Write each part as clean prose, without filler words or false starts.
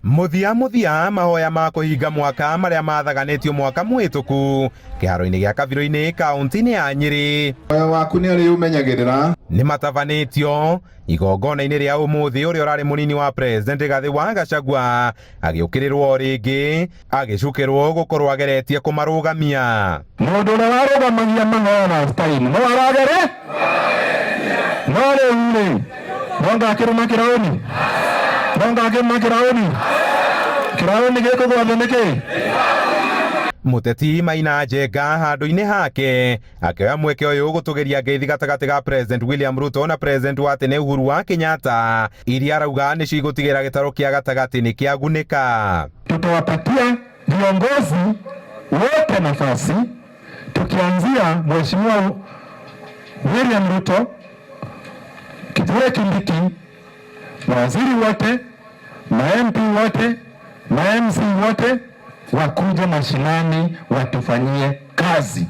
muthia mahoya ma kuhinga mwaka maria mathaganitio mwaka mwituku kiharo-ini gia Kabiro-ini kaunti-ini ya Nyeri. Moyo waku ni uri umenyagirira ni matavanitio igongona-ini ria umuthi uria urari munini wa President Rigathi wa Gachagua agiukirirwo ringi agicukirwo gukorwo ageretie kumarugamia. Mundu uria warugamagia mahoya last time no aragere no riu nongakiruma kirauni kirauni gikugwatha niki. Muteti Maina Njenga handu-ini hake akioya mweke uyu gutugeria ngeithi gatagati ga President William Ruto na President wa tene Uhuru wa Kenyatta iria arauga ni cigutigira gitaro kia gatagati ni kiagunika. Tutawapatia viongozi wote nafasi, tukianzia Mheshimiwa William Ruto, Kithure Kindiki, mawaziri wote, ma-MP wote, ma-MC wote wakuje mashinani watufanyie kazi.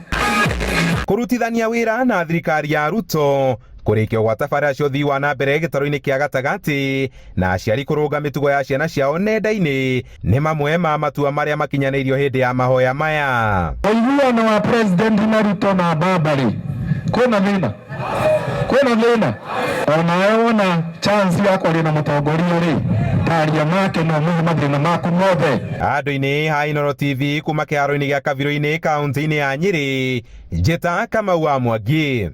Kurutithania wira na thirikari ya Ruto kurikio gwa tabarĩra cia ũthii wa na mbere gĩtaro-inĩ kĩa gatagati na aciari kũrũnga mĩtugo ya ciana ciao nenda-inĩ nĩ mamwe ma matua marĩa makinyanĩirio hĩndĩ ya mahoya maya. Ũiguano wa President na Ruto na Babari kwĩna thĩna onawe wona chance ya kwaria na mũtongoria rĩ taria make no muhe mathĩna maku mothe. Handũ-inĩ ha Inooro TV kuma kĩharo-inĩ gĩa Kabiro-inĩ kaunti-inĩ ya Nyeri, njĩta Kamau wa Mwangi.